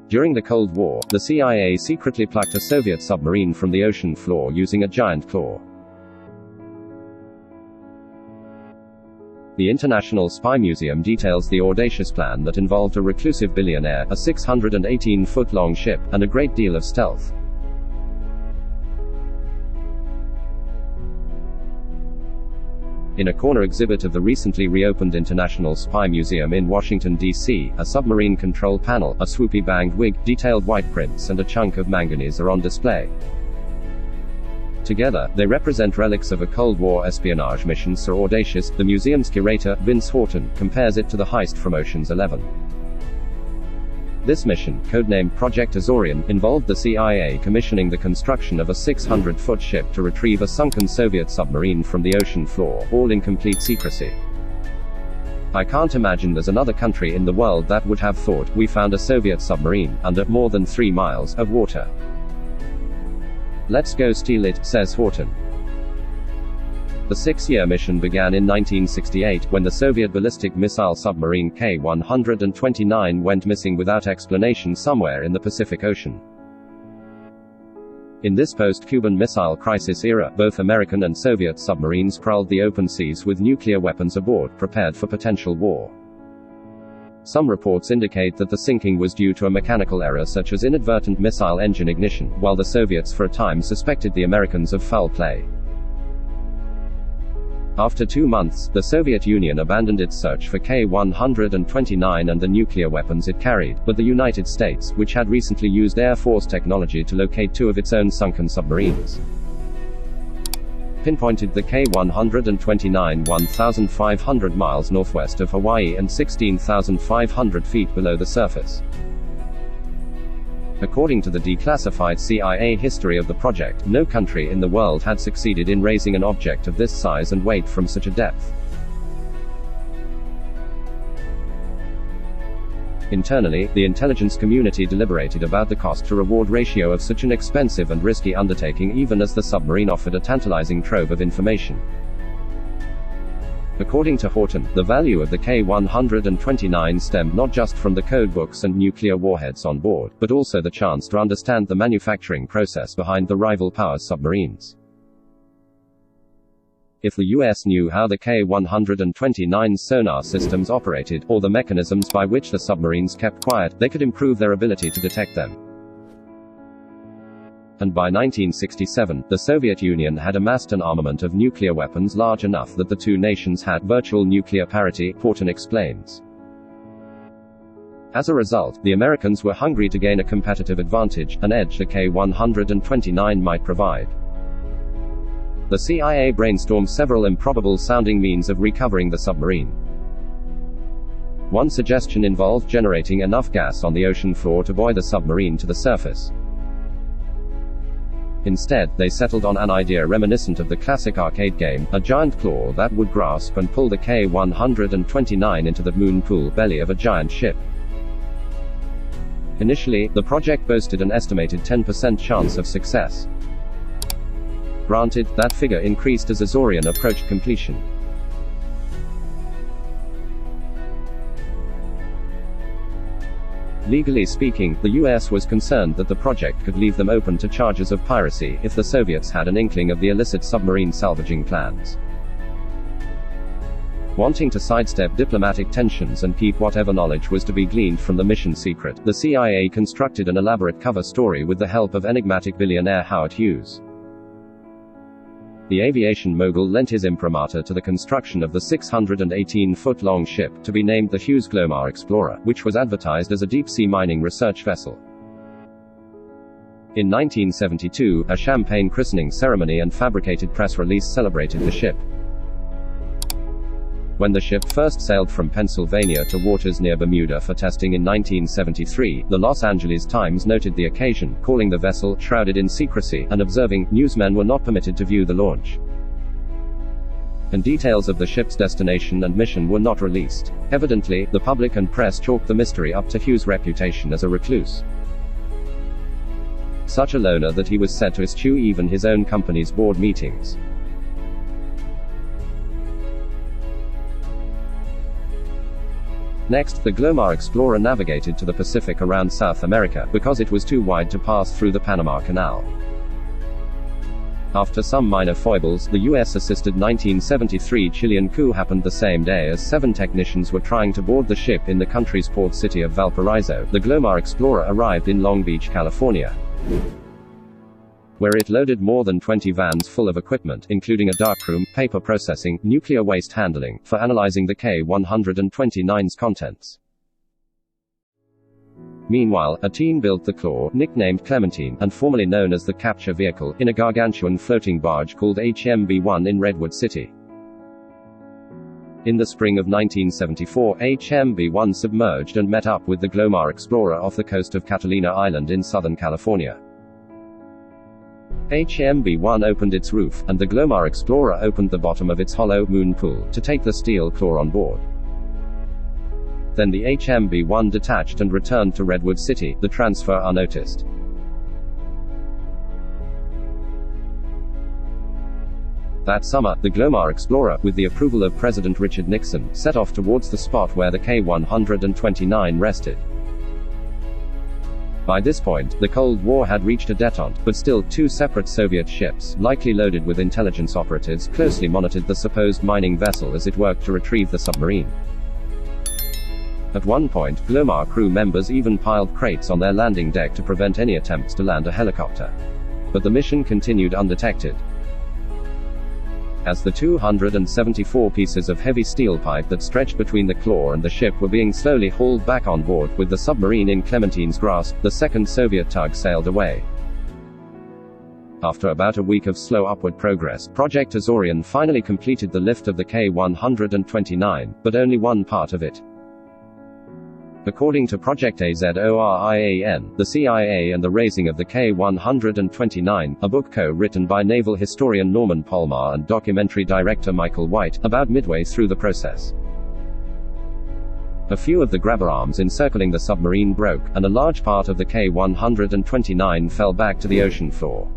During the Cold War, the CIA secretly plucked a Soviet submarine from the ocean floor using a giant claw. The International Spy Museum details the audacious plan that involved a reclusive billionaire, a 618-foot-long ship, and a great deal of stealth. In a corner exhibit of the recently reopened International Spy Museum in Washington, D.C., a submarine control panel, a swoopy banged wig, detailed white prints and a chunk of manganese are on display. Together, they represent relics of a Cold War espionage mission so audacious, the museum's curator, Vince Horton, compares it to the heist from Ocean's 11. This mission, codenamed Project Azorian, involved the CIA commissioning the construction of a 600-foot ship to retrieve a sunken Soviet submarine from the ocean floor, all in complete secrecy. I can't imagine there's another country in the world that would have thought, we found a Soviet submarine, under more than 3 miles of water. Let's go steal it, says Horton. The 6-year mission began in 1968, when the Soviet ballistic missile submarine K-129 went missing without explanation somewhere in the Pacific Ocean. In this post-Cuban Missile Crisis era, both American and Soviet submarines prowled the open seas with nuclear weapons aboard, prepared for potential war. Some reports indicate that the sinking was due to a mechanical error such as inadvertent missile engine ignition, while the Soviets for a time suspected the Americans of foul play. After 2 months, the Soviet Union abandoned its search for K-129 and the nuclear weapons it carried, but the United States, which had recently used Air Force technology to locate 2 of its own sunken submarines, pinpointed the K-129 1,500 miles northwest of Hawaii and 16,500 feet below the surface. According to the declassified CIA history of the project, no country in the world had succeeded in raising an object of this size and weight from such a depth. Internally, the intelligence community deliberated about the cost-to-reward ratio of such an expensive and risky undertaking, even as the submarine offered a tantalizing trove of information. According to Horton, the value of the K-129 stemmed not just from the codebooks and nuclear warheads on board, but also the chance to understand the manufacturing process behind the rival power submarines. If the US knew how the K-129's sonar systems operated, or the mechanisms by which the submarines kept quiet, they could improve their ability to detect them. And by 1967, the Soviet Union had amassed an armament of nuclear weapons large enough that the two nations had virtual nuclear parity, Horton explains. As a result, the Americans were hungry to gain a competitive advantage, an edge the K-129 might provide. The CIA brainstormed several improbable-sounding means of recovering the submarine. One suggestion involved generating enough gas on the ocean floor to buoy the submarine to the surface. Instead, they settled on an idea reminiscent of the classic arcade game, a giant claw that would grasp and pull the K-129 into the moon pool belly of a giant ship. Initially, the project boasted an estimated 10% chance of success. Granted, that figure increased as Azorian approached completion. Legally speaking, the US was concerned that the project could leave them open to charges of piracy if the Soviets had an inkling of the illicit submarine salvaging plans. Wanting to sidestep diplomatic tensions and keep whatever knowledge was to be gleaned from the mission secret, the CIA constructed an elaborate cover story with the help of enigmatic billionaire Howard Hughes. The aviation mogul lent his imprimatur to the construction of the 618-foot-long ship, to be named the Hughes Glomar Explorer, which was advertised as a deep-sea mining research vessel. In 1972, a champagne christening ceremony and fabricated press release celebrated the ship. When the ship first sailed from Pennsylvania to waters near Bermuda for testing in 1973, the Los Angeles Times noted the occasion, calling the vessel shrouded in secrecy, and observing, newsmen were not permitted to view the launch. And details of the ship's destination and mission were not released. Evidently, the public and press chalked the mystery up to Hughes' reputation as a recluse. Such a loner that he was said to eschew even his own company's board meetings. Next, the Glomar explorer navigated to the Pacific around South America, because it was too wide to pass through the Panama Canal. After some minor foibles, the US-assisted 1973 Chilean coup happened the same day as 7 technicians were trying to board the ship in the country's port city of Valparaiso. The Glomar explorer arrived in Long Beach, California, where it loaded more than 20 vans full of equipment, including a darkroom, paper processing, nuclear waste handling, for analyzing the K-129's contents. Meanwhile, a team built the Claw, nicknamed Clementine, and formerly known as the capture vehicle, in a gargantuan floating barge called HMB-1 in Redwood City. In the spring of 1974, HMB-1 submerged and met up with the Glomar explorer off the coast of Catalina Island in Southern California. HMB-1 opened its roof, and the Glomar explorer opened the bottom of its hollow moon pool to take the steel Claw on board. Then the HMB-1 detached and returned to Redwood City, the transfer unnoticed. That summer, the Glomar explorer, with the approval of President Richard Nixon, set off towards the spot where the K-129 rested. By this point, the Cold War had reached a détente, but still, 2 separate Soviet ships, likely loaded with intelligence operatives, closely monitored the supposed mining vessel as it worked to retrieve the submarine. At one point, Glomar crew members even piled crates on their landing deck to prevent any attempts to land a helicopter. But the mission continued undetected. As the 274 pieces of heavy steel pipe that stretched between the Claw and the ship were being slowly hauled back on board, with the submarine in Clementine's grasp, the second Soviet tug sailed away. After about a week of slow upward progress, Project Azorian finally completed the lift of the K-129, but only one part of it. According to Project Azorian, the CIA and the raising of the K-129, a book co-written by naval historian Norman Polmar and documentary director Michael White, about midway through the process. A few of the grabber arms encircling the submarine broke, and a large part of the K-129 fell back to the ocean floor.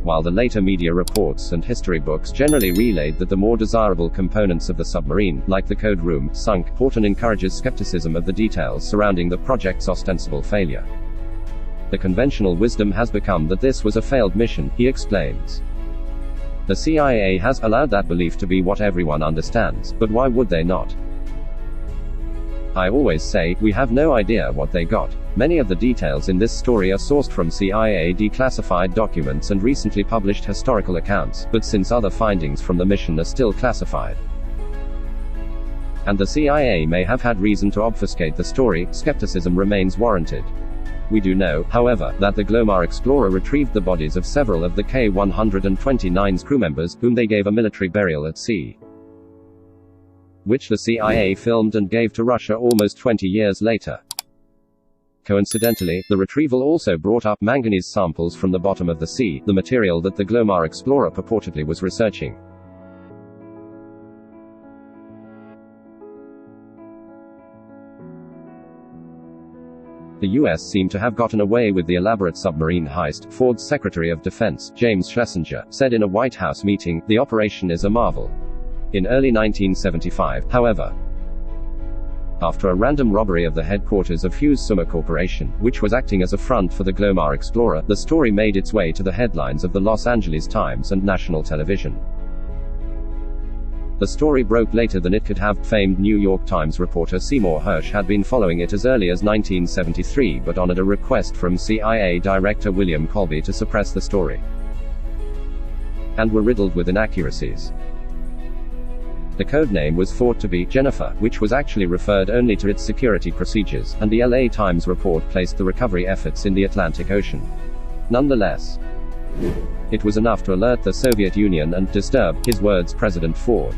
While the later media reports and history books generally relayed that the more desirable components of the submarine, like the code room, sunk, Horton encourages skepticism of the details surrounding the project's ostensible failure. The conventional wisdom has become that this was a failed mission, he explains. The CIA has allowed that belief to be what everyone understands, but why would they not? I always say, we have no idea what they got. Many of the details in this story are sourced from CIA declassified documents and recently published historical accounts, but since other findings from the mission are still classified, and the CIA may have had reason to obfuscate the story, skepticism remains warranted. We do know, however, that the Glomar explorer retrieved the bodies of several of the K-129's crew members, whom they gave a military burial at sea, which the CIA filmed and gave to Russia almost 20 years later. Coincidentally, the retrieval also brought up manganese samples from the bottom of the sea, the material that the Glomar explorer purportedly was researching. The US seemed to have gotten away with the elaborate submarine heist, Ford's Secretary of Defense, James Schlesinger, said in a White House meeting, "The operation is a marvel." In early 1975, however, after a random robbery of the headquarters of Hughes Summa Corporation, which was acting as a front for the Glomar explorer, the story made its way to the headlines of the Los Angeles Times and national television. The story broke later than it could have. Famed New York Times reporter Seymour Hersh had been following it as early as 1973 but honored a request from CIA Director William Colby to suppress the story, and were riddled with inaccuracies. The codename was thought to be Jennifer, which was actually referred only to its security procedures, and the LA Times report placed the recovery efforts in the Atlantic Ocean. Nonetheless, it was enough to alert the Soviet Union and disturb, his words, President Ford.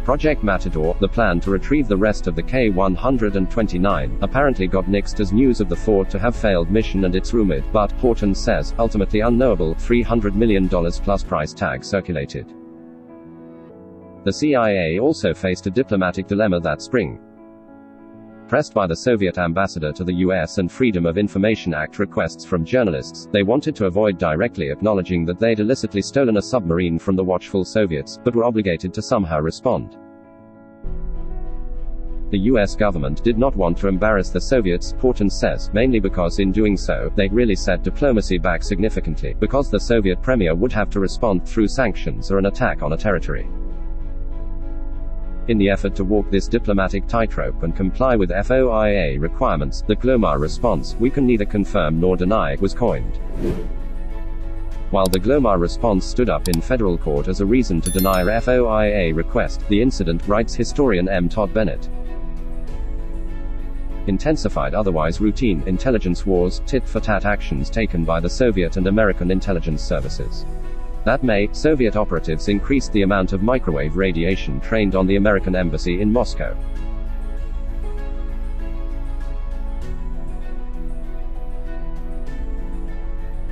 Project Matador, the plan to retrieve the rest of the K-129, apparently got nixed as news of the thought to have failed mission and its rumored, but, Horton says, ultimately unknowable, $300 million plus price tag circulated. The CIA also faced a diplomatic dilemma that spring. Pressed by the Soviet ambassador to the US and Freedom of Information Act requests from journalists, they wanted to avoid directly acknowledging that they'd illicitly stolen a submarine from the watchful Soviets, but were obligated to somehow respond. The US government did not want to embarrass the Soviets, Horton says, mainly because in doing so, they really set diplomacy back significantly, because the Soviet premier would have to respond through sanctions or an attack on a territory. In the effort to walk this diplomatic tightrope and comply with FOIA requirements, the Glomar response, "we can neither confirm nor deny," was coined. While the Glomar response stood up in federal court as a reason to deny a FOIA request, the incident, writes historian M. Todd Bennett, intensified otherwise routine intelligence wars, tit-for-tat actions taken by the Soviet and American intelligence services. That May, Soviet operatives increased the amount of microwave radiation trained on the American embassy in Moscow.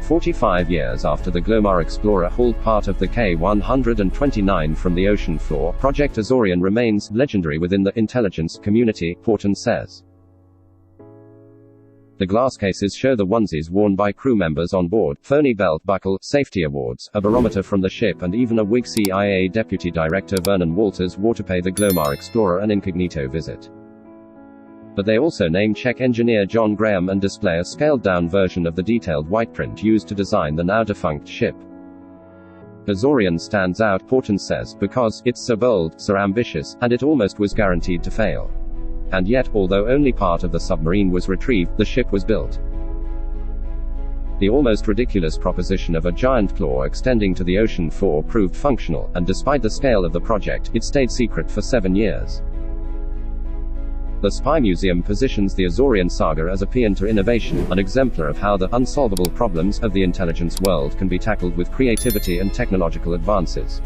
"45 years after the Glomar Explorer hauled part of the K-129 from the ocean floor, Project Azorian remains legendary within the intelligence community," Horton says. The glass cases show the onesies worn by crew members on board, phony belt buckle, safety awards, a barometer from the ship, and even a wig. CIA Deputy Director Vernon Walters wore to pay the Glomar Explorer an incognito visit. But they also name check engineer John Graham and display a scaled-down version of the detailed whiteprint used to design the now-defunct ship. Azorian stands out, Horton says, because it's so bold, so ambitious, and it almost was guaranteed to fail. And yet, although only part of the submarine was retrieved, the ship was built. The almost ridiculous proposition of a giant claw extending to the ocean floor proved functional, and despite the scale of the project, it stayed secret for 7 years. The Spy Museum positions the Azorian saga as a paean to innovation, an exemplar of how the unsolvable problems of the intelligence world can be tackled with creativity and technological advances.